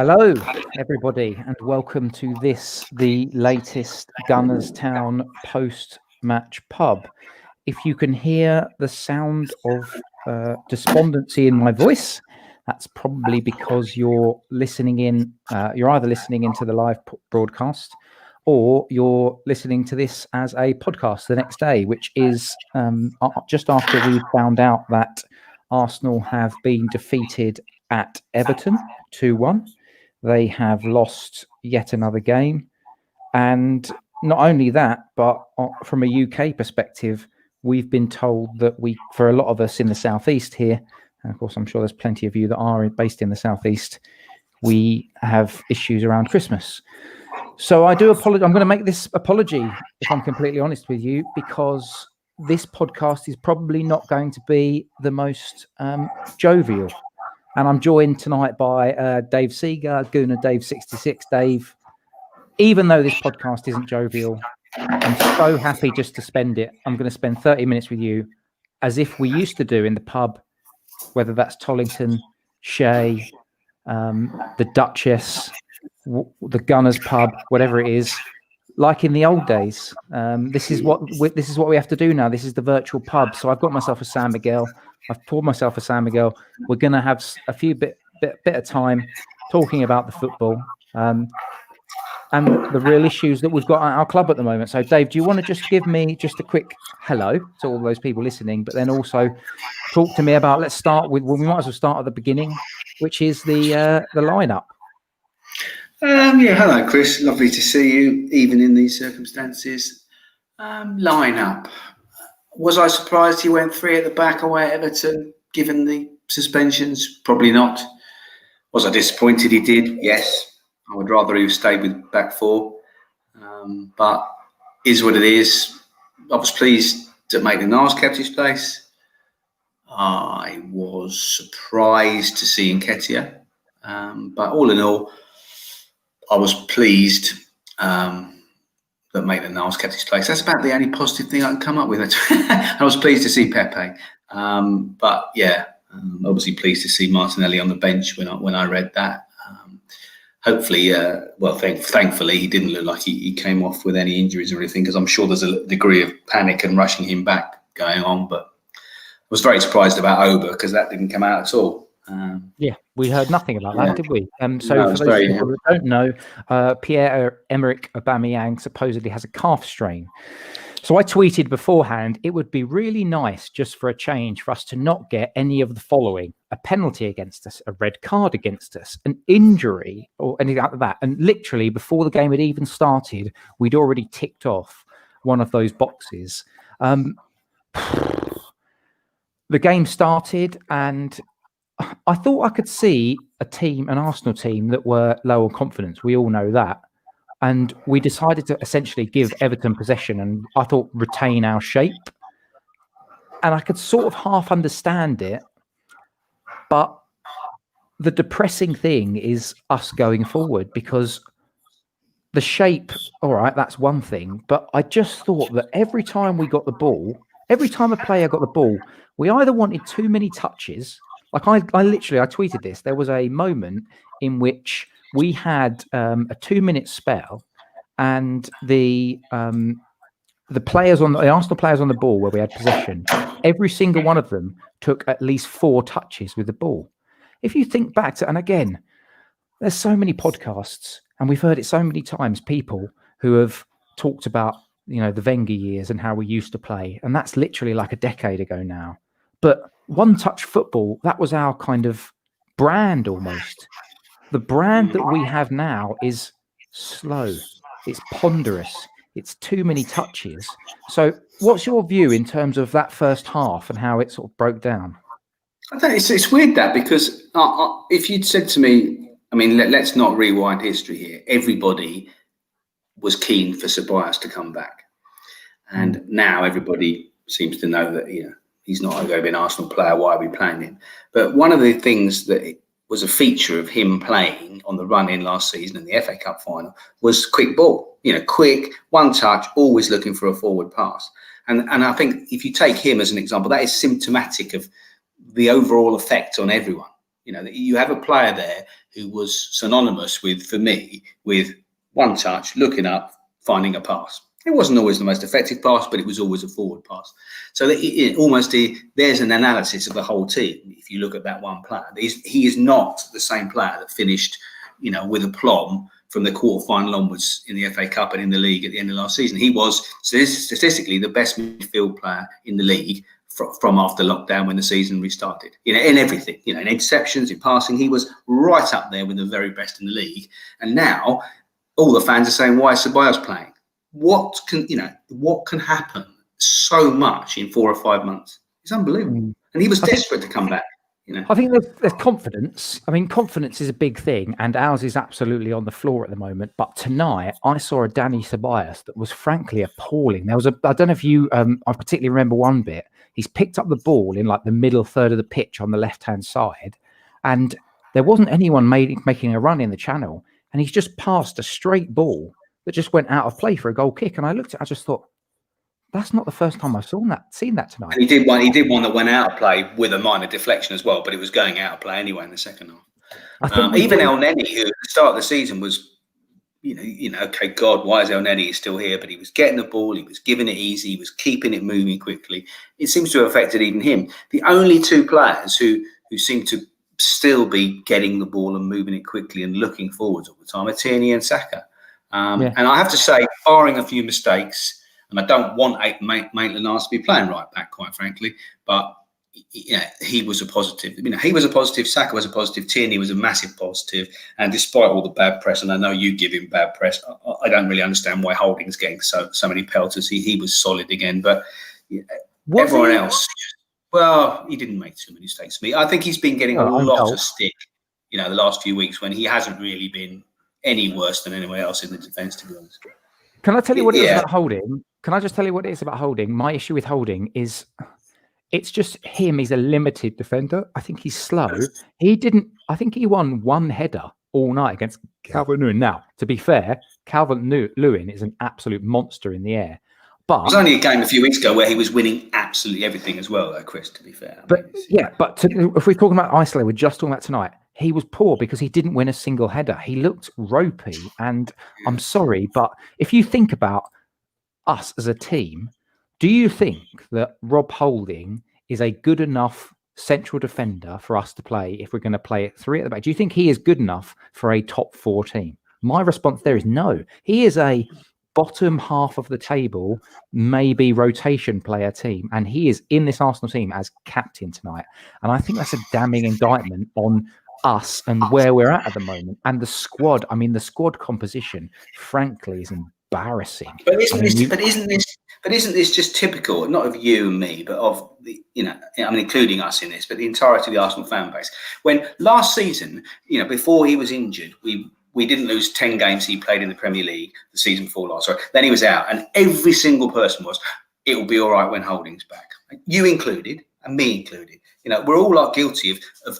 Hello, everybody, and welcome to the latest Gunners Town post-match pub. If you can hear the sound of despondency in my voice, that's probably because you're listening in. You're either listening into the live broadcast, or you're listening to this as a podcast the next day, which is just after we found out that Arsenal have been defeated at Everton 2-1. They have lost yet another game. And not only that, but from a UK perspective, we've been told that for a lot of us in the Southeast here, and of course, I'm sure there's plenty of you that are based in the Southeast, we have issues around Christmas. So I do apologize. I'm going to make this apology, if I'm completely honest with you, because this podcast is probably not going to be the most jovial. And I'm joined tonight by Dave Seeger, Gooner Dave 66. Dave, even though this podcast isn't jovial, I'm so happy just to spend it. I'm going to spend 30 minutes with you as if we used to do in the pub, whether that's Tollington, Shea, the Duchess, the Gunners pub, whatever it is, like in the old days. This is what we have to do now. This is the virtual pub. So I've got myself a San Miguel. I've poured myself a San Miguel. We're going to have a few bit of time talking about the football and the real issues that we've got at our club at the moment. So, Dave, do you want to just give me just a quick hello to all those people listening, but then also talk to me about, we might as well start at the beginning, which is the lineup. Hello, Chris. Lovely to see you, even in these circumstances. Lineup. Was I surprised he went 3 at the back away at Everton, given the suspensions? Probably not. Was I disappointed he did? Yes. I would rather he stayed with back 4. But is what it is. I was pleased that Maitland-Niles kept his place. I was surprised to see Nketiah. But all in all, I was pleased that Maitland-Niles kept his place. That's about the only positive thing I can come up with. I was pleased to see Pepe. But yeah, obviously pleased to see Martinelli on the bench when I read that. Hopefully, thankfully, he didn't look like he came off with any injuries or anything, because I'm sure there's a degree of panic and rushing him back going on. But I was very surprised about Oba, because that didn't come out at all. We heard nothing about that, did we? So for those people that don't know, Pierre-Emerick Aubameyang supposedly has a calf strain. So I tweeted beforehand, it would be really nice just for a change for us to not get any of the following: a penalty against us, a red card against us, an injury, or anything like that. And literally before the game had even started, we'd already ticked off one of those boxes. The game started, and I thought I could see an Arsenal team that were low on confidence. We all know that. And we decided to essentially give Everton possession and I thought retain our shape. And I could sort of half understand it. But the depressing thing is us going forward, because the shape, all right, that's one thing. But I just thought that every time we got the ball, every time a player got the ball, we either wanted too many touches. Like I tweeted this. There was a moment in which we had a 2-minute spell, and the Arsenal players on the ball where we had possession, every single one of them took at least 4 touches with the ball. If you think back to, and again, there's so many podcasts, and we've heard it so many times, people who have talked about, the Wenger years and how we used to play, and that's literally like a decade ago now. But one-touch football, that was our kind of brand almost. The brand that we have now is slow. It's ponderous. It's too many touches. So what's your view in terms of that first half and how it sort of broke down? I think it's weird that, because if you'd said to me, let's not rewind history here. Everybody was keen for Ceballos to come back. And now everybody seems to know that, he's not going to be an Arsenal player. Why are we playing him? But one of the things that was a feature of him playing on the run-in last season in the FA Cup final was quick ball. Quick, one touch, always looking for a forward pass. And I think if you take him as an example, that is symptomatic of the overall effect on everyone. You have a player there who was synonymous with, for me, with one touch, looking up, finding a pass. It wasn't always the most effective pass, but it was always a forward pass. So there's an analysis of the whole team. If you look at that one player, he is not the same player that finished, with aplomb from the quarterfinal onwards in the FA Cup and in the league at the end of last season. He was statistically the best midfield player in the league from after lockdown when the season restarted. In everything, in interceptions, in passing, he was right up there with the very best in the league. And now all the fans are saying, why is Ceballos playing? What can happen so much in 4 or 5 months? It's unbelievable. And he was desperate to come back. I think there's confidence. I mean, confidence is a big thing, and ours is absolutely on the floor at the moment. But tonight, I saw a Danny Ceballos that was frankly appalling. I don't know if you, I particularly remember one bit. He's picked up the ball in like the middle third of the pitch on the left-hand side, and there wasn't anyone making a run in the channel, and he's just passed a straight ball that just went out of play for a goal kick. And I just thought, that's not the first time I've seen that tonight. And he did one that went out of play with a minor deflection as well, but it was going out of play anyway in the second half. Even El Neni, who at the start of the season was, okay, God, why is El Neni still here? But he was getting the ball, he was giving it easy, he was keeping it moving quickly. It seems to have affected even him. The only two players who seem to still be getting the ball and moving it quickly and looking forwards all the time are Tierney and Saka. And I have to say, barring a few mistakes, and I don't want Maitland-Niles to be playing right back, quite frankly, but he was a positive. He was a positive. Saka was a positive. Tierney was a massive positive. And despite all the bad press, and I know you give him bad press, I don't really understand why Holding's getting so many pelters. He was solid again, but everyone else, well, he didn't make too many mistakes to me. I think he's been getting a lot of stick, the last few weeks when he hasn't really been any worse than anyone else in the defence, to be honest. Can I tell you what it is about Holding? Can I just tell you what it is about Holding? My issue with Holding is it's just him. He's a limited defender. I think he's slow. I think he won one header all night against Calvert-Lewin. Now, to be fair, Calvert-Lewin is an absolute monster in the air. But it was only a game a few weeks ago where he was winning absolutely everything as well, though, Chris, to be fair. If we're talking about Iceland, we're just talking about tonight. He was poor because he didn't win a single header. He looked ropey. And I'm sorry, but if you think about us as a team, do you think that Rob Holding is a good enough central defender for us to play if we're going to play at 3 at the back? Do you think he is good enough for a top 4 team? My response there is no. He is a bottom half of the table, maybe rotation player team. And he is in this Arsenal team as captain tonight. And I think that's a damning indictment on us and where we're at the moment. And the squad, the squad composition, frankly, is embarrassing. But isn't this just typical, not of you and me, but of the, including us in this, but the entirety of the Arsenal fan base? When last season, before he was injured, we didn't lose 10 games he played in the Premier League the season before last. Sorry. Then he was out, and every single person was, it will be all right when Holding's back. You included, and me included. We're all guilty of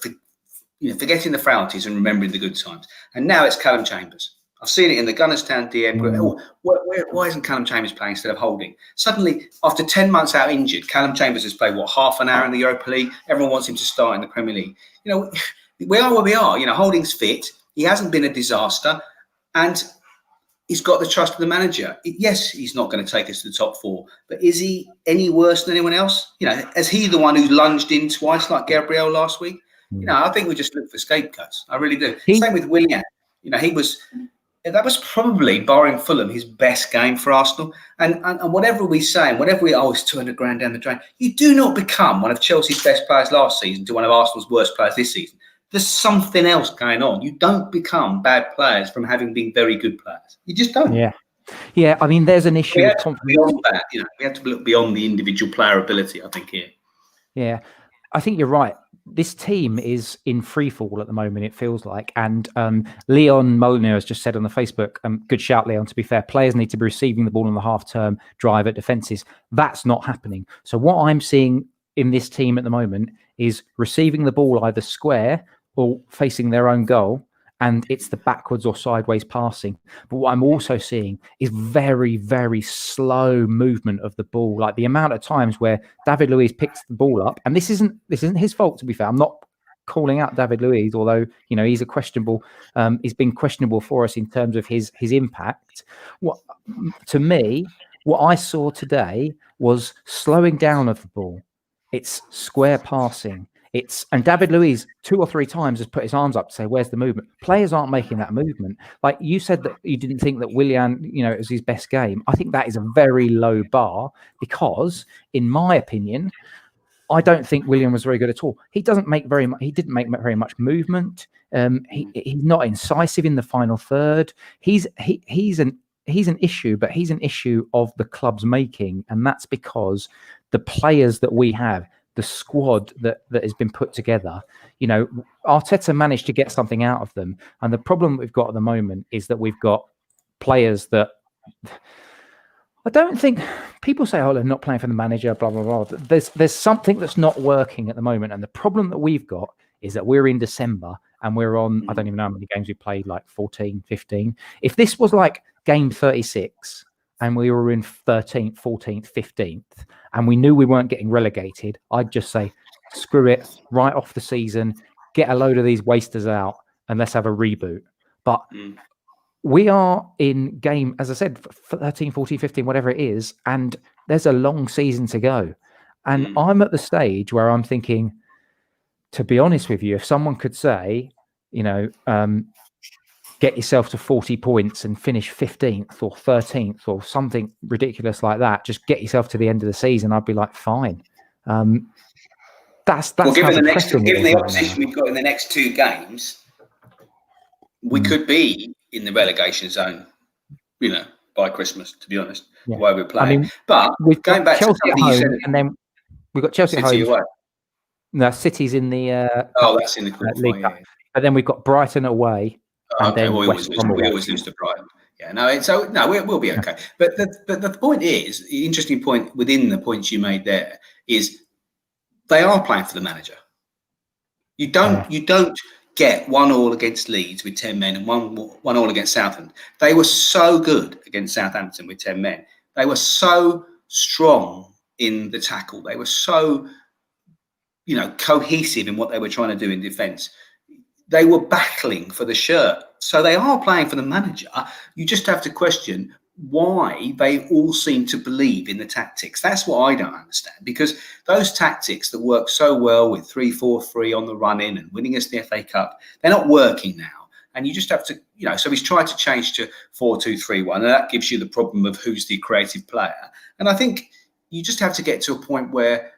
forgetting the frailties and remembering the good times. And now it's Callum Chambers. I've seen it in the Gunners Town DM. Why isn't Callum Chambers playing instead of Holding? Suddenly, after 10 months out injured, Callum Chambers has played, half an hour in the Europa League? Everyone wants him to start in the Premier League. We are where we are. Holding's fit. He hasn't been a disaster. And he's got the trust of the manager. Yes, he's not going to take us to the top 4. But is he any worse than anyone else? Is he the one who lunged in twice like Gabriel last week? I think we just look for scapegoats. I really do. Same with Willian. That was probably, barring Fulham, his best game for Arsenal. And whatever we say, and whatever it's 200 grand down the drain, you do not become one of Chelsea's best players last season to one of Arsenal's worst players this season. There's something else going on. You don't become bad players from having been very good players. You just don't. Yeah. There's an issue with confidence. Beyond that, we have to look beyond the individual player ability, I think, here. Yeah, I think you're right. This team is in free fall at the moment, it feels like. And Leon Molyneux has just said on the Facebook, good shout, Leon, to be fair, players need to be receiving the ball in the half-term drive at defences. That's not happening. So what I'm seeing in this team at the moment is receiving the ball either square or facing their own goal, and it's the backwards or sideways passing. But what I'm also seeing is very, very slow movement of the ball. Like the amount of times where David Luiz picks the ball up, and this isn't his fault, to be fair. I'm not calling out David Luiz, although he's a questionable. He's been questionable for us in terms of his impact. To me, what I saw today was slowing down of the ball. It's square passing. And David Luiz 2 or 3 times has put his arms up to say, "Where's the movement?" Players aren't making that movement. Like you said that you didn't think that Willian, it was his best game. I think that is a very low bar because, in my opinion, I don't think Willian was very good at all. He doesn't make very much. He didn't make very much movement. He's not incisive in the final third. He's an issue, but he's an issue of the club's making, and that's because the players that we have, the squad that has been put together, Arteta managed to get something out of them. And the problem we've got at the moment is that we've got players that I don't think people say, "Oh, they're not playing for the manager," blah, blah, blah. There's something that's not working at the moment. And the problem that we've got is that we're in December and we're on, I don't even know how many games we played, like 14, 15. If this was like game 36 and we were in 13th, 14th, 15th, and we knew we weren't getting relegated, I'd just say, screw it, right off the season, get a load of these wasters out and let's have a reboot. But we are in game, as I said, 13, 14, 15, whatever it is, and there's a long season to go. And I'm at the stage where I'm thinking, to be honest with you, if someone could say, get yourself to 40 points and finish 15th or 13th or something ridiculous like that, just get yourself to the end of the season, I'd be like, fine. That's well, given the opposition we've got in the next 2 games, we could be in the relegation zone, by Christmas, to be honest, the way we're playing. But going back Chelsea to something you said, and then we've got Chelsea at home. Away. No, City's in the that's in the League Cup. But then we've got Brighton away. And then we always lose to Brighton. Yeah, we'll be okay. But the point is, the interesting point within the points you made there is they are playing for the manager. You don't get 1-1 against Leeds with 10 men and 1-1 against Southampton. They were so good against Southampton with 10 men. They were so strong in the tackle. They were so, cohesive in what they were trying to do in defence. They were battling for the shirt. So they are playing for the manager. You just have to question why they all seem to believe in the tactics. That's what I don't understand, because those tactics that work so well with 3-4-3 on the run-in and winning us the FA Cup, they're not working now. And you just have to, so he's tried to change to 4-2-3-1, and that gives you the problem of who's the creative player. And I think you just have to get to a point where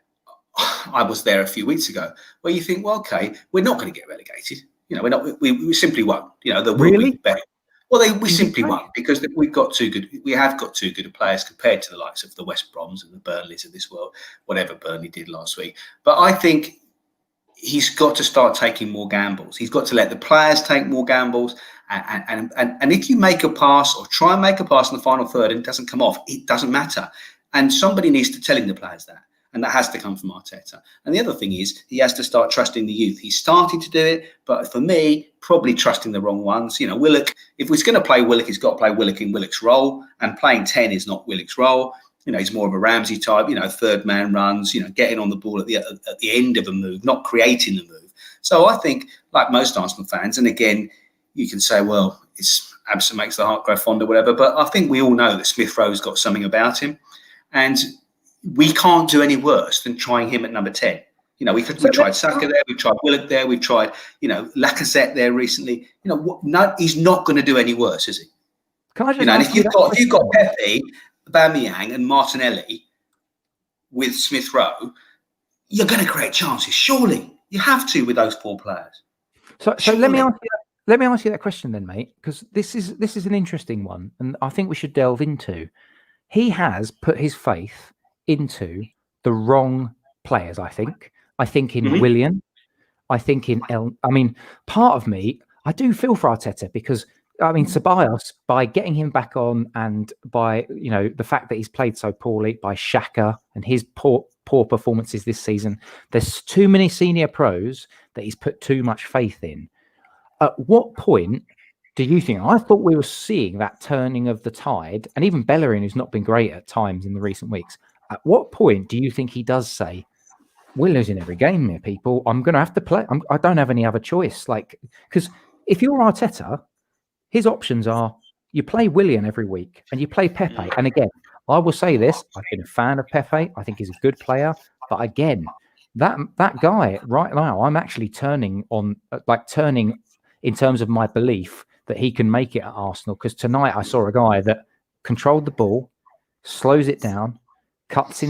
I was there a few weeks ago, where you think, well, okay, we're not going to get relegated. We're not. We simply won't. There will be better. Well, we simply won't, because we have got too good players compared to the likes of the West Broms and the Burnleys of this world, whatever Burnley did last week. But I think he's got to start taking more gambles. He's got to let the players take more gambles. And if you make a pass or try and make a pass in the final third and it doesn't come off, it doesn't matter. And somebody needs to tell the players that. And that has to come from Arteta. And the other thing is, he has to start trusting the youth. He's starting to do it, but for me, probably trusting the wrong ones. Willock, if he's going to play Willock, he's got to play Willock in Willock's role. And playing 10 is not Willock's role. He's more of a Ramsey type, third man runs, getting on the ball at the end of a move, not creating the move. So I think, like most Arsenal fans, and again, you can say, well, it's absent makes the heart grow fond or whatever, but I think we all know that Smith Rowe's got something about him. And we can't do any worse than trying him at number 10. We tried Saka there, we've tried Willock there, we've tried, Lacazette there recently. No, he's not going to do any worse, is he? Can I just and if you've got Pepe, Aubameyang, and Martinelli with Smith Rowe, you're going to create chances. Surely you have to with those 4 players. So let me ask you that question then, mate, because this is an interesting one, and I think we should delve into. He has put his faith into the wrong players, I think. I think in Willian. I think in part of me, I do feel for Arteta because, Ceballos, by getting him back on and by, the fact that he's played so poorly, by Xhaka and his poor performances this season, there's too many senior pros that he's put too much faith in. At what point do you think? I thought we were seeing that turning of the tide, and even Bellerin, who's not been great at times in the recent weeks. At what point do you think he does say, we're losing every game here, people. I'm going to have to play. I don't have any other choice. Like, because if you're Arteta, his options are you play Willian every week and you play Pepe. And again, I will say this: I've been a fan of Pepe. I think he's a good player. But again, that guy right now, I'm actually turning in terms of my belief that he can make it at Arsenal. Because tonight I saw a guy that controlled the ball, slows it down, cuts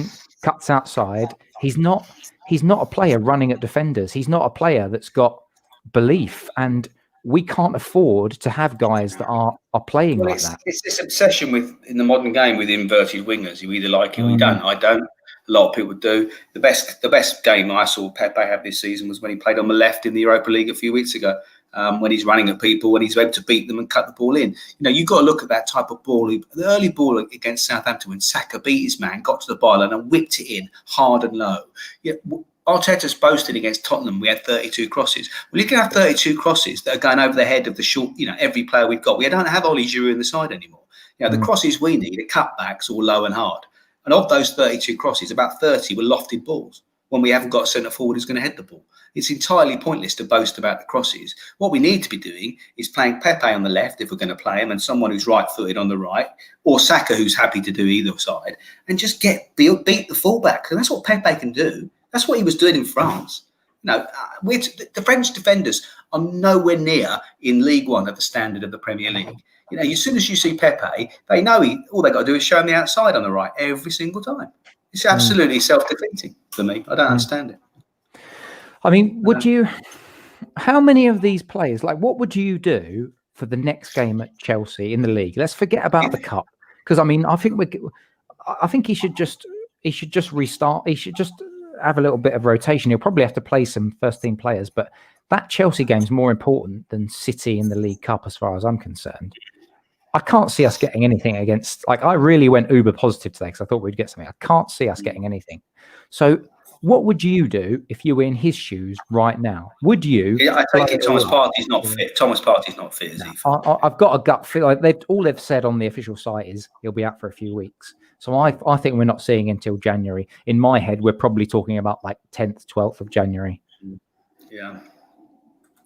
outside. He's not a player running at defenders. He's not a player that's got belief, and we can't afford to have guys that are playing like that. It's this obsession in the modern game with inverted wingers. You either like it or you don't. I don't. A lot of people do. The best game I saw Pepe have this season was when he played on the left in the Europa League a few weeks ago. When he's running at people, when he's able to beat them and cut the ball in. You've got to look at that type of ball. The early ball against Southampton when Saka beat his man, got to the byline and whipped it in hard and low. Arteta's boasted against Tottenham we had 32 crosses. Well, you can have 32 crosses that are going over the head of the short, every player we've got. We don't have Oli Giroud in the side anymore. The crosses we need are cutbacks all low and hard. And of those 32 crosses, about 30 were lofted balls when we haven't got a centre forward who's going to head the ball. It's entirely pointless to boast about the crosses. What we need to be doing is playing Pepe on the left if we're going to play him, and someone who's right-footed on the right, or Saka who's happy to do either side, and just beat the fullback. And that's what Pepe can do. That's what he was doing in France. The French defenders are nowhere near in League One at the standard of the Premier League. As soon as you see Pepe, they know all they got to do is show him the outside on the right every single time. It's absolutely self-defeating for me. I don't understand it. I mean, how many of these players, what would you do for the next game at Chelsea in the league? Let's forget about the cup. Because, I think he should just restart. He should just have a little bit of rotation. He'll probably have to play some first-team players, but that Chelsea game is more important than City in the League Cup as far as I'm concerned. I can't see us getting anything against... I really went uber positive today because I thought we'd get something. I can't see us getting anything. So... what would you do if you were in his shoes right now? Would you? Yeah, I take it Thomas Partey's not fit. Thomas Partey's not fit, is he? I've got a gut feel. All they've said on the official site is he'll be out for a few weeks. So I think we're not seeing him until January. In my head, we're probably talking about 10th, 12th of January. Yeah.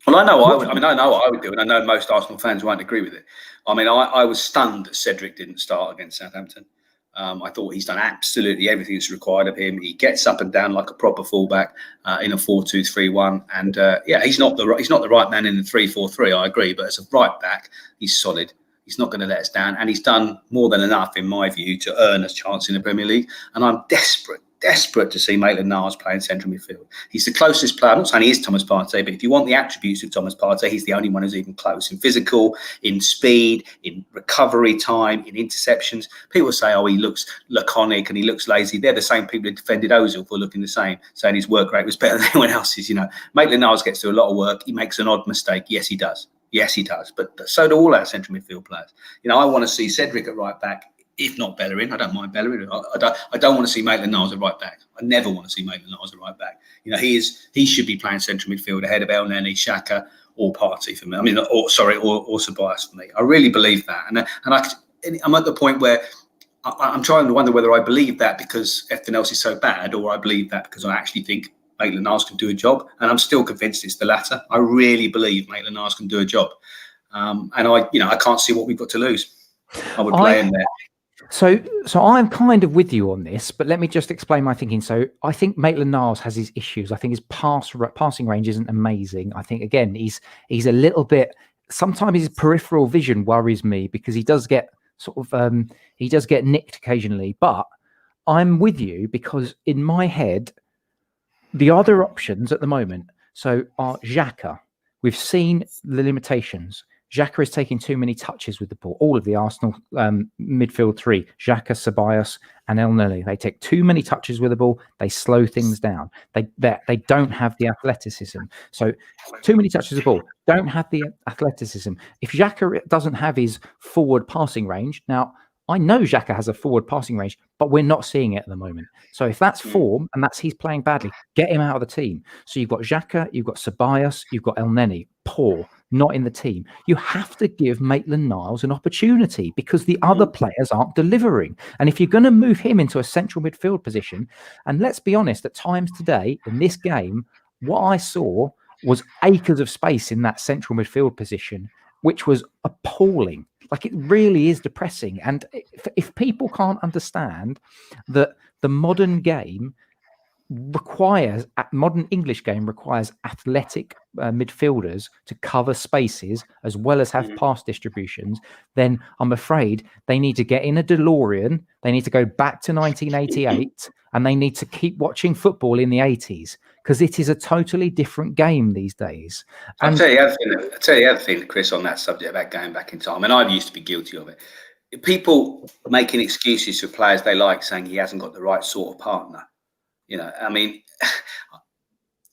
Well, I know what I would do, and I know most Arsenal fans won't agree with it. I was stunned that Cedric didn't start against Southampton. I thought he's done absolutely everything that's required of him. He gets up and down like a proper fullback in a 4-2-3-1, and he's not the right man in the 3-4-3. I agree, but as a right back, he's solid. He's not going to let us down, and he's done more than enough, in my view, to earn a chance in the Premier League. And I'm desperate to see Maitland-Niles playing central midfield. He's the closest player. I'm not saying he is Thomas Partey, but if you want the attributes of Thomas Partey, he's the only one who's even close in physical, in speed, in recovery time, in interceptions. People say, he looks laconic and he looks lazy. They're the same people who defended Ozil for looking the same, saying his work rate was better than anyone else's. Maitland-Niles gets through a lot of work. He makes an odd mistake. Yes, he does. But so do all our central midfield players. I want to see Cedric at right back, if not Bellerin. I don't mind Bellerin. I don't want to see Maitland-Niles at right back. I never want to see Maitland-Niles at right back. He should be playing central midfield ahead of El Neni, Xhaka, or Partey for me. Or Ceballos for me. I really believe that, and I'm at the point where I'm trying to wonder whether I believe that because everything else is so bad, or I believe that because I actually think Maitland-Niles can do a job, and I'm still convinced it's the latter. I really believe Maitland-Niles can do a job, and I can't see what we've got to lose. I would play him there. So I'm kind of with you on this, but let me just explain my thinking. So I think Maitland-Niles has his issues. I think his passing range isn't amazing. I think, again, he's a little bit... Sometimes his peripheral vision worries me because he does get nicked occasionally. But I'm with you because in my head, the other options at the moment are Xhaka. We've seen the limitations. Xhaka is taking too many touches with the ball. All of the Arsenal midfield three, Xhaka, Ceballos, and El Neni, they take too many touches with the ball. They slow things down. They don't have the athleticism. So too many touches of the ball, don't have the athleticism. If Xhaka doesn't have his forward passing range, now I know Xhaka has a forward passing range, but we're not seeing it at the moment. So if that's form and he's playing badly, get him out of the team. So you've got Xhaka, you've got Ceballos, you've got El Neni. Poor. not in the team. You have to give Maitland-Niles an opportunity because the other players aren't delivering. And if you're going to move him into a central midfield position, and let's be honest, at times today in this game, what I saw was acres of space in that central midfield position, which was appalling. Like, it really is depressing. And if people can't understand that the modern game modern English game requires athletic midfielders to cover spaces as well as have pass distributions, then I'm afraid they need to get in a DeLorean, they need to go back to 1988, and they need to keep watching football in the 80s, because it is a totally different game these days. And I'll tell you the other thing, Chris, on that subject about going back in time, and I used to be guilty of it. People making excuses for players they like, saying he hasn't got the right sort of partner. I mean,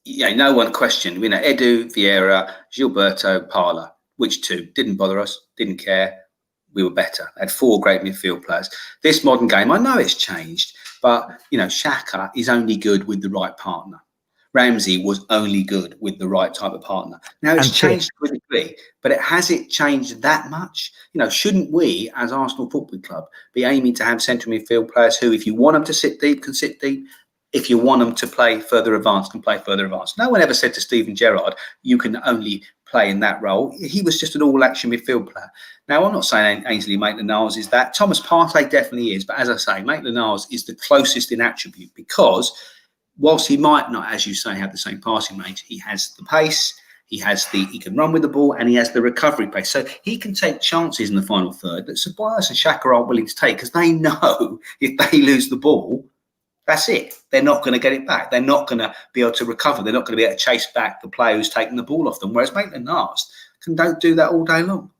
no one questioned. Edu, Vieira, Gilberto, Parla, which two didn't bother us, didn't care. We were better. Had 4 great midfield players. This modern game, I know it's changed, but Xhaka is only good with the right partner. Ramsey was only good with the right type of partner. Now it's changed to a degree, but has it changed that much? Shouldn't we, as Arsenal Football Club, be aiming to have central midfield players who, if you want them to sit deep, can sit deep? If you want them to play further advanced, can play further advanced. No one ever said to Steven Gerrard, you can only play in that role. He was just an all-action midfield player. Now, I'm not saying Ainsley Maitland-Niles is that. Thomas Partey definitely is. But as I say, Maitland-Niles is the closest in attribute, because whilst he might not, as you say, have the same passing range, he has the pace, he can run with the ball, and he has the recovery pace. So he can take chances in the final third that Ceballos and Xhaka aren't willing to take, because they know if they lose the ball, that's it. They're not going to get it back. They're not going to be able to recover. They're not going to be able to chase back the player who's taken the ball off them. Whereas Maitland-Niles don't do that all day long.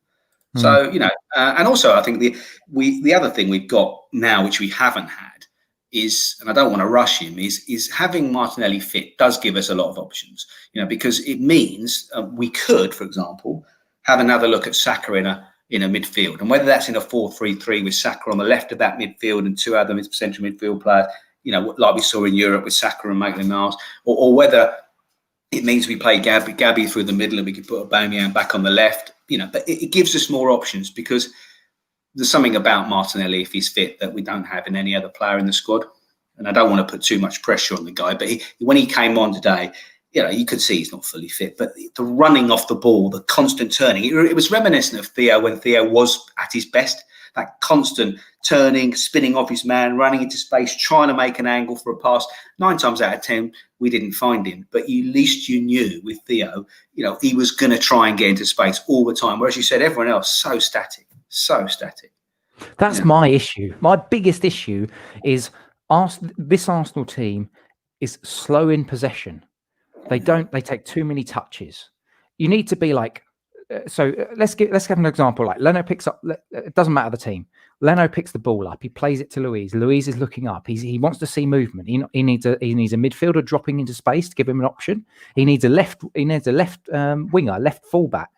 So, and also I think the other thing we've got now, which we haven't had, is, and I don't want to rush him, is having Martinelli fit does give us a lot of options, because it means we could, for example, have another look at Saka in a midfield, and whether that's in a 4-3-3 with Saka on the left of that midfield and 2 other central midfield players, like we saw in Europe with Saka and Maitland-Niles, or whether it means we play Gabby through the middle and we can put Aubameyang back on the left, but it gives us more options, because there's something about Martinelli, if he's fit, that we don't have in any other player in the squad. And I don't want to put too much pressure on the guy, but when he came on today, you could see he's not fully fit, but the running off the ball, the constant turning, it was reminiscent of Theo when Theo was at his best. That constant turning, spinning off his man, running into space, trying to make an angle for a pass. 9 times out of 10, we didn't find him. But at least you knew with Theo, he was going to try and get into space all the time. Whereas you said everyone else, so static. That's my issue. My biggest issue is this Arsenal team is slow in possession. They take too many touches. You need to be like, let's have an example. Like Leno picks up, it doesn't matter the team. Leno picks the ball up. He plays it to Luiz. Luiz is looking up. He wants to see movement. He needs a midfielder dropping into space to give him an option. He needs a left winger, left fullback,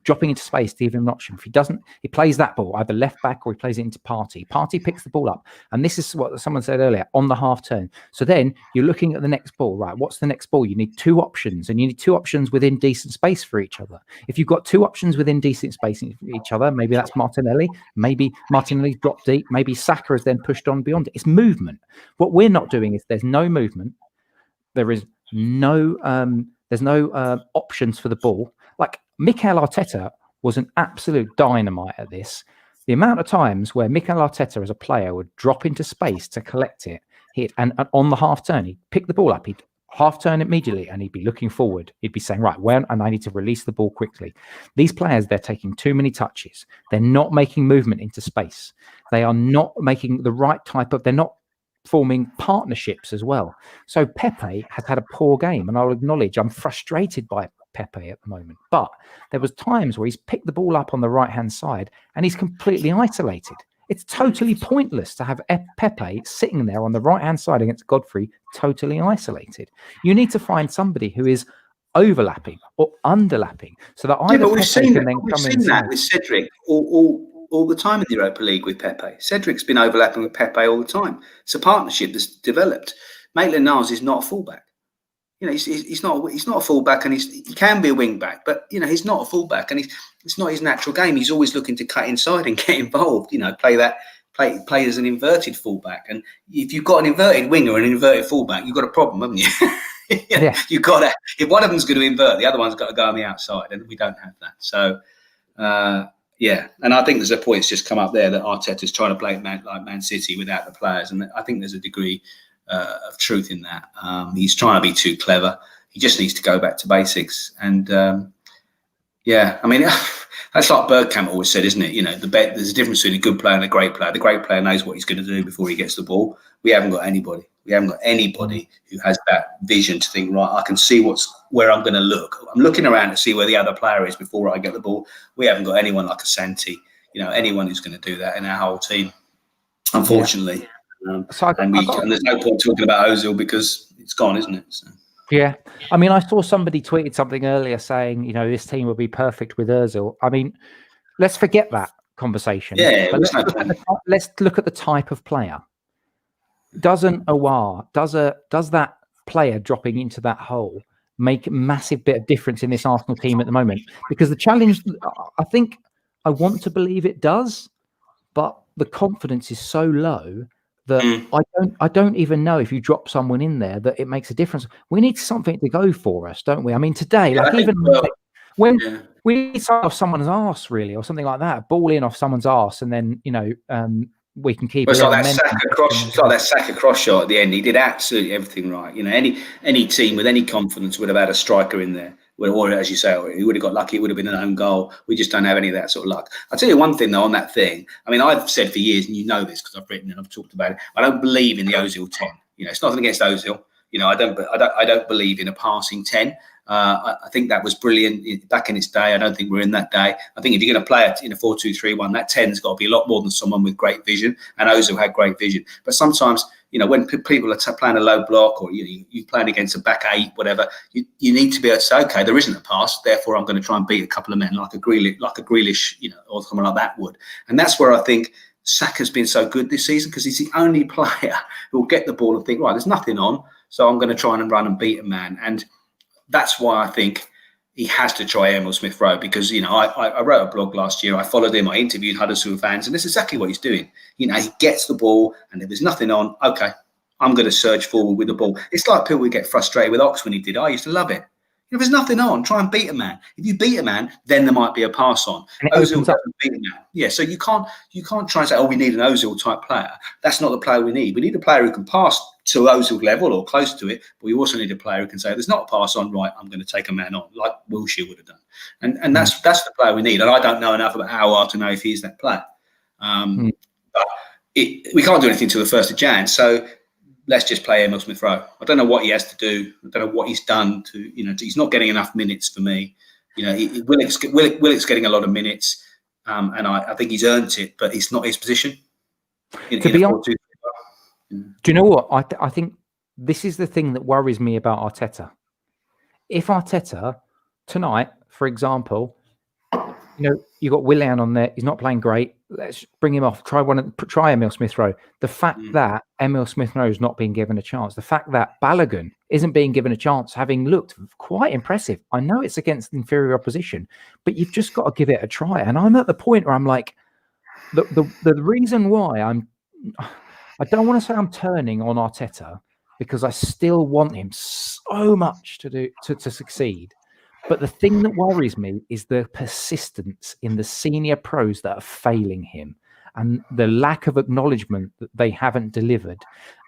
dropping into space to give him an option. If he doesn't, he plays that ball, either left back or he plays it into Partey. Partey picks the ball up. And this is what someone said earlier, on the half turn. So then you're looking at the next ball, right? What's the next ball? You need 2 options, and you need 2 options within decent space for each other. If you've got 2 options within decent space for each other, maybe that's Martinelli. Maybe Martinelli's dropped deep. Maybe Saka has then pushed on beyond it. It's movement. What we're not doing is there's no movement. There is no options for the ball. Like Mikel Arteta was an absolute dynamite at this. The amount of times where Mikel Arteta as a player would drop into space to collect it, and on the half turn, he'd pick the ball up, he'd half turn immediately, and he'd be looking forward. He'd be saying, right, when, and I need to release the ball quickly. These players, they're taking too many touches. They're not making movement into space. They are not making the right type of, they're not forming partnerships as well. So Pepe has had a poor game, and I'll acknowledge I'm frustrated by Pepe at the moment. But there was times where he's picked the ball up on the right-hand side and he's completely isolated. It's totally pointless to have Pepe sitting there on the right-hand side against Godfrey, totally isolated. You need to find somebody who is overlapping or underlapping, so that either we've Pepe seen can then come in. That with Cedric all the time in the Europa League with Pepe. Cedric's been overlapping with Pepe all the time. It's a partnership that's developed. Maitland-Niles is not a fullback. he's not a fullback, and he can be a wing back, but he's not a fullback, and it's not his natural game. He's always looking to cut inside and get involved. Play as an inverted fullback, and if you've got an inverted winger and an inverted fullback, you've got a problem, haven't you? Yeah. You've got to. If one of them's going to invert, the other one's got to go on the outside, and we don't have that. So, and I think there's a point that's just come up there that Arteta's trying to play like Man City without the players, and I think there's a degree of truth in that. He's trying to be too clever. He just needs to go back to basics, and I mean. That's like Bergkamp always said, isn't it? There's a difference between a good player and a great player. The great player knows what he's going to do before he gets the ball. We haven't got anybody. We haven't got anybody who has that vision to think, right, I can see where I'm going to look. I'm looking around to see where the other player is before I get the ball. We haven't got anyone like a Santi, anyone who's going to do that in our whole team, unfortunately. And there's no point talking about Ozil because it's gone, isn't it? So. Yeah. I mean, I saw somebody tweeted something earlier saying, this team would be perfect with Ozil. I mean, let's forget that conversation. Yeah, but let's look at the type of player. Does that player dropping into that hole make a massive bit of difference in this Arsenal team at the moment? Because the challenge, I want to believe it does, but the confidence is so low that I don't even know if you drop someone in there that it makes a difference. We need something to go for us, don't we? I mean, today, when we need something off someone's arse, really, or something like that, ball in off someone's arse, and then we can keep. It's like that Saka cross shot at the end. He did absolutely everything right. Any team with any confidence would have had a striker in there. Or as you say, he would have got lucky. It would have been an own goal. We just don't have any of that sort of luck. I'll tell you one thing, though, on that thing. I mean, I've said for years, and you know this because I've written and I've talked about it. I don't believe in the Ozil 10. It's nothing against Ozil. I don't believe in a passing 10. I think that was brilliant back in its day. I don't think we're in that day. I think if you're going to play it in a 4-2-3-1, that 10's got to be a lot more than someone with great vision. And Ozil had great vision. But sometimes, when people are playing a low block or you're playing against a back 8, whatever, you need to be able to say, okay, there isn't a pass, therefore I'm going to try and beat a couple of men like a Grealish, or someone like that would. And that's where I think Saka's been so good this season, because he's the only player who will get the ball and think, right, there's nothing on, so I'm going to try and run and beat a man. And that's why I think he has to try Emil Smith-Rowe, because, I wrote a blog last year. I followed him. I interviewed Huddersfield fans, and this is exactly what he's doing. He gets the ball, and if there's nothing on, okay, I'm going to surge forward with the ball. It's like people would get frustrated with Ox when he did. I used to love it. If there's nothing on, try and beat a man. If you beat a man, then there might be a pass on. Ozil doesn't beat a man. Yeah, so you can't try and say, we need an Ozil type player. That's not the player we need. We need a player who can pass to Ozil level or close to it, but we also need a player who can say, there's not a pass on, right, I'm going to take a man on, like Wilshere would have done. And that's the player we need. And I don't know enough about Aouar to know if he's that player. But we can't do anything until the 1st of Jan. So let's just play Emil Smith-Rowe. I don't know what he has to do. I don't know what he's done to, he's not getting enough minutes for me. Willock's getting a lot of minutes, and I think he's earned it, but it's not his position. To be honest, do you know what? I think this is the thing that worries me about Arteta. If Arteta tonight, for example, you got Willian on there, he's not playing great. Let's bring him off. Try Emil Smith-Rowe. The fact that Emil Smith-Rowe is not being given a chance, the fact that Balogun isn't being given a chance, having looked quite impressive. I know it's against inferior opposition, but you've just got to give it a try. And I'm at the point where I'm like, the reason why I don't want to say I'm turning on Arteta, because I still want him so much to succeed. But the thing that worries me is the persistence in the senior pros that are failing him, and the lack of acknowledgement that they haven't delivered.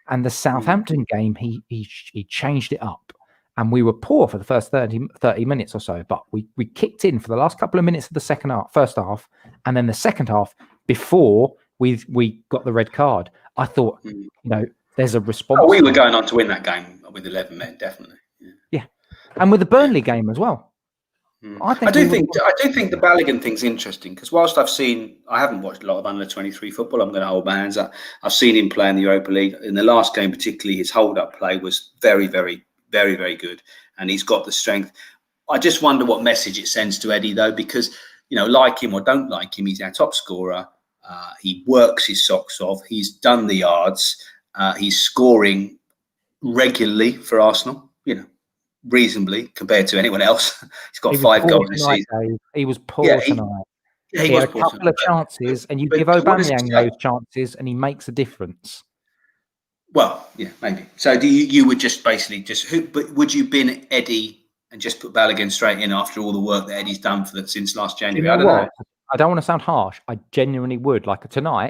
And the Southampton game, he changed it up, and we were poor for the first 30 minutes or so, but we kicked in for the last couple of minutes of the first half, and then the second half before we got the red card. I thought, there's a response. We were going on to win that game with 11 men, definitely. Yeah. And with the Burnley game as well. I do think the Balogun thing's interesting, because whilst I haven't watched a lot of under-23 football. I'm going to hold my hands up. I've seen him play in the Europa League. In the last game, particularly, his hold-up play was very, very, very, very good, and he's got the strength. I just wonder what message it sends to Eddie, though, because like him or don't like him, he's our top scorer. He works his socks off. He's done the yards. He's scoring regularly for Arsenal. reasonably compared to anyone else. He's got 5 goals this season. Dave. He was poor tonight. He had was a couple of chances, and you give Aubameyang those chances, and he makes a difference. Well, yeah, maybe. So you would just basically but would you bin Eddie and just put Balogun straight in after all the work that Eddie's done since last January? I don't know. I don't want to sound harsh. I genuinely would. Like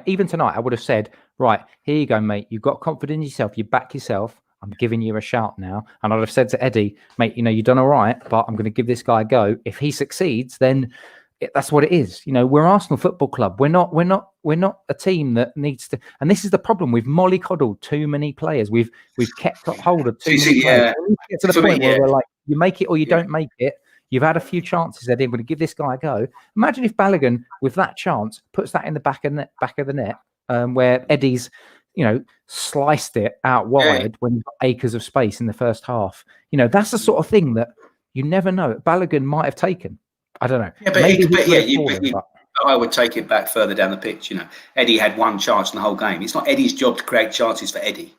even tonight, I would have said, right, here you go, mate. You've got confidence in yourself. You back yourself. I'm giving you a shout now. And I'd have said to Eddie, mate, you've done all right, but I'm going to give this guy a go. If he succeeds, then that's what it is. We're Arsenal Football Club. We're not a team that needs to. And this is the problem. We've mollycoddled too many players. We've kept hold of too many players. We get to the point where we're like, you make it or you don't make it. You've had a few chances, Eddie. I'm going to give this guy a go. Imagine if Balogun, with that chance, puts that in the back of the net, where Eddie's, sliced it out wide when you've got acres of space in the first half. That's the sort of thing that you never know. Balogun might have taken. I don't know. Yeah, but I would take it back further down the pitch. Eddie had 1 chance in the whole game. It's not Eddie's job to create chances for Eddie.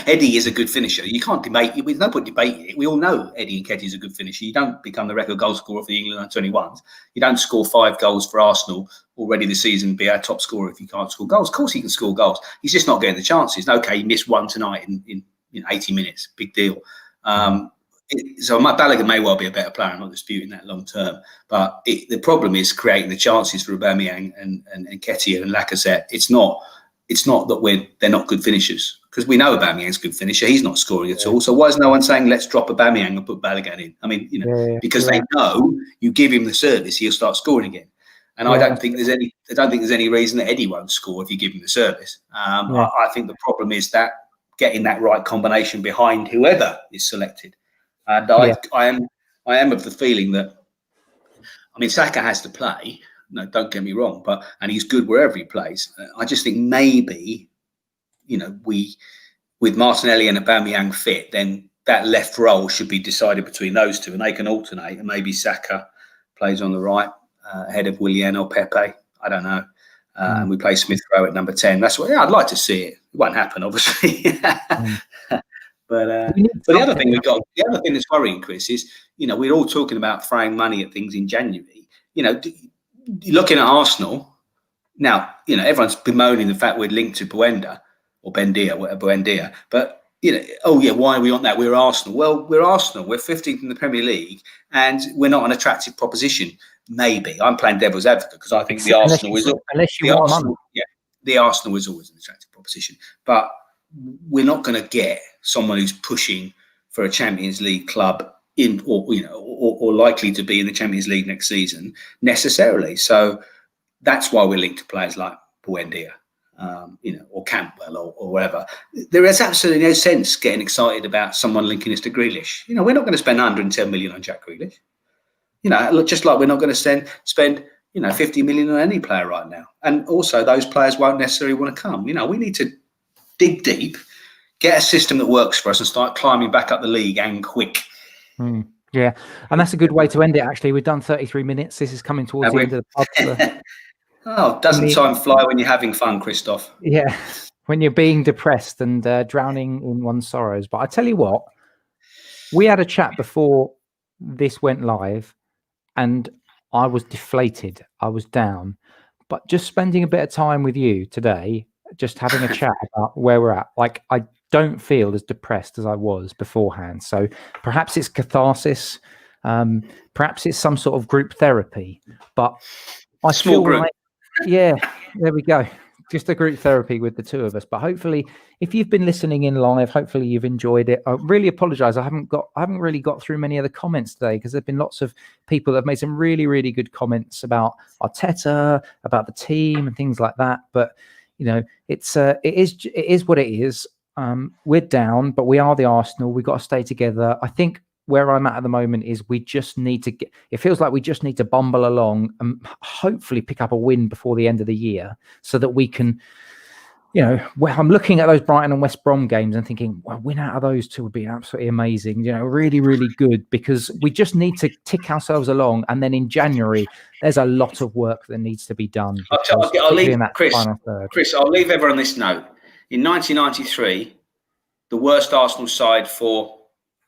Eddie is a good finisher. You can't debate it. There's no point debating it. We all know Eddie Nketiah is a good finisher. You don't become the record goal scorer for the England under-21s. You don't score 5 goals for Arsenal already this season and be our top scorer if you can't score goals. Of course he can score goals. He's just not getting the chances. Okay, he missed 1 tonight in 80 minutes. Big deal. So Balogun may well be a better player. I'm not disputing that long term. But the problem is creating the chances for Aubameyang and Nketiah and Lacazette. It's not that they're not good finishers, because we know Aubameyang's a good finisher. He's not scoring at all. So why is no one saying let's drop Aubameyang and put Balogun in? I mean, because they know you give him the service, he'll start scoring again. And I don't think there's any reason that Eddie won't score if you give him the service. I think the problem is that getting that right combination behind whoever is selected. And I am of the feeling that, Saka has to play. No, don't get me wrong, and he's good wherever he plays. I just think maybe, with Martinelli and Aubameyang fit, then that left role should be decided between those two, and they can alternate. And maybe Saka plays on the right ahead of Willian or Pepe. I don't know. And we play Smith Rowe at number 10. That's what I'd like to see it. It won't happen, obviously. But the other thing that's worrying, Chris, is we're all talking about throwing money at things in January. Looking at Arsenal now, everyone's bemoaning the fact we're linked to Buendia or Buendia, but why are we on that? We're Arsenal. Well, we're Arsenal. We're 15th in the Premier League, and we're not an attractive proposition. Maybe I'm playing devil's advocate because I think the Arsenal was always an attractive proposition, but we're not going to get someone who's pushing for a Champions League club in, or likely to be in the Champions League next season necessarily. So that's why we're linked to players like Buendia, or Campbell or whatever. There is absolutely no sense getting excited about someone linking us to Grealish. We're not going to spend 110 million on Jack Grealish. Just like we're not going to spend 50 million on any player right now. And also those players won't necessarily want to come. We need to dig deep, get a system that works for us, and start climbing back up the league and quick. Yeah, and that's a good way to end it, actually. We've done 33 minutes. This is coming towards the end of the pod. Doesn't time fly when you're having fun, Christoph? Yeah, when you're being depressed and drowning in one's sorrows. But I tell you what, we had a chat before this went live, and I was deflated. I was down. But just spending a bit of time with you today, just having a chat about where we're at, like, I don't feel as depressed as I was beforehand. So perhaps it's catharsis, perhaps it's some sort of group therapy, but I feel like, there we go. Just a group therapy with the two of us. But hopefully, if you've been listening in live, hopefully you've enjoyed it. I really apologize. I haven't really got through many of the comments today, because there've been lots of people that have made some really, really good comments about Arteta, about the team and things like that. But it is what it is. We're down, but we are the Arsenal. We've got to stay together. I think where I'm at the moment is we just need to it feels like we just need to bumble along and hopefully pick up a win before the end of the year, so that we can, I'm looking at those Brighton and West Brom games and thinking, well, win out of those two would be absolutely amazing. Really, really good, because we just need to tick ourselves along. And then in January, there's a lot of work that needs to be done. I'll leave Chris, I'll leave everyone on this note. In 1993, the worst Arsenal side for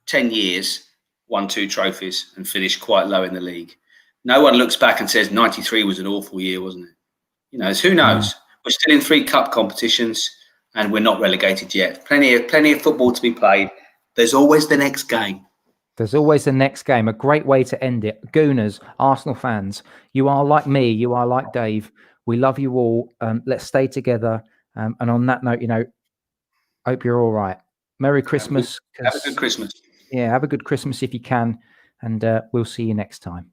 10 years, won 2 trophies and finished quite low in the league. No one looks back and says 93 was an awful year, wasn't it? You know, who knows? We're still in 3 cup competitions and we're not relegated yet. Plenty of football to be played. There's always the next game. There's always the next game. A great way to end it. Gooners, Arsenal fans, you are like me. You are like Dave. We love you all. Let's stay together. And on that note, you know, hope you're all right. Merry Christmas. Have a good Christmas. Yeah, have a good Christmas if you can. And we'll see you next time.